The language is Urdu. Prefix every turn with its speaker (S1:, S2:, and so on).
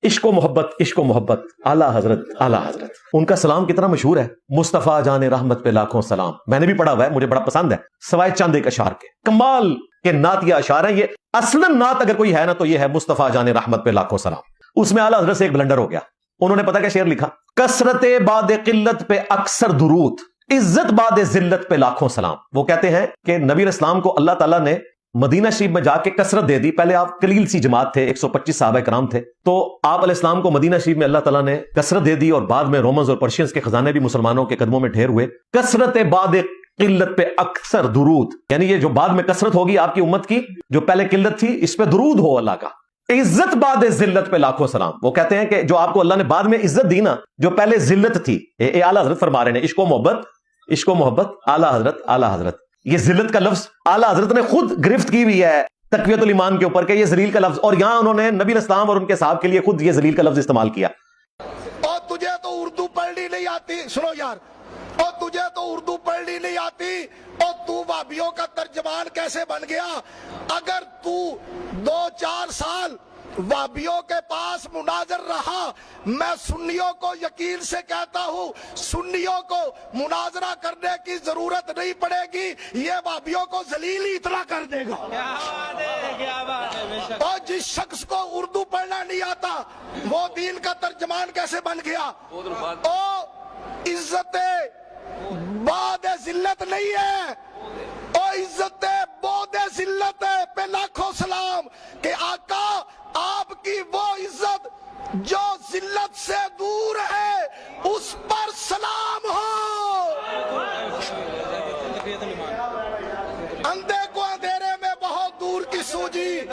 S1: عشق و محبت اعلیٰ حضرت ان کا سلام کتنا مشہور ہے، مصطفیٰ جان رحمت پہ لاکھوں سلام. میں نے بھی پڑھا ہوا ہے، مجھے بڑا پسند ہے، سوائے چند ایک اشعار کے. کمال کے نعت یا اشعار ہیں یہ. اصلاً نعت اگر کوئی ہے نا تو یہ ہے مصطفیٰ جان رحمت پہ لاکھوں سلام. اس میں اعلیٰ حضرت سے ایک بلنڈر ہو گیا. انہوں نے پتہ کیا شعر لکھا؟ کثرت بعد قلت پہ اکثر درود، عزت بعد ذلت پہ لاکھوں سلام. وہ کہتے ہیں کہ نبی علیہ السلام کو اللہ تعالیٰ نے مدینہ شریف میں جا کے کثرت دے دی. پہلے آپ قلیل سی جماعت تھے، 125 صحابہ کرام تھے، تو آپ علیہ السلام کو مدینہ شریف میں اللہ تعالیٰ نے کثرت دے دی، اور بعد میں رومنز اور پرشینز کے خزانے بھی مسلمانوں کے قدموں میں ڈھیر ہوئے. کثرت بعد قلت پہ اکثر درود، یعنی یہ جو بعد میں کثرت ہوگی آپ کی امت کی، جو پہلے قلت تھی، اس پہ درود ہو اللہ کا. عزت بعد ذلت پہ لاکھوں سلام. وہ کہتے ہیں کہ جو آپ کو اللہ نے بعد میں عزت دی نا، جو پہلے ذلت تھی، اعلیٰ حضرت فرما رہے ہیں. عشق و محبت اعلیٰ حضرت. یہ ذلت کا لفظ اعلیٰ حضرت نے خود گرفت کی ہوئی ہے تقویت الایمان کے اوپر کہ یہ ذلیل کا لفظ، اور یہاں انہوں نے نبی علیہ السلام اور ان کے صحابہ کے لیے خود یہ ذلیل کا لفظ استعمال کیا.
S2: اور تجھے تو اردو پڑھنی نہیں آتی، سنو یار، اور تجھے تو اردو پڑھنی نہیں آتی، اور تو وہابیوں کا ترجمان کیسے بن گیا؟ اگر تو 2-4 سال وہابیوں کے پاس مناظر رہا، میں سنیوں کو یقین سے کہتا ہوں سنیوں کو مناظرہ کرنے کی ضرورت نہیں پڑے گی، یہ وہابیوں کو ذلیل ہی اتنا کر دے گا. اور جس شخص کو اردو پڑھنا نہیں آتا وہ دین کا ترجمان کیسے بن گیا؟ او عزت بعد ذلت نہیں ہے، او عزت بعد ذلت پہ لاکھوں سلام کہ آقا آپ کی وہ عزت جو ذلت سے دور ہے اس پر سلام ہو.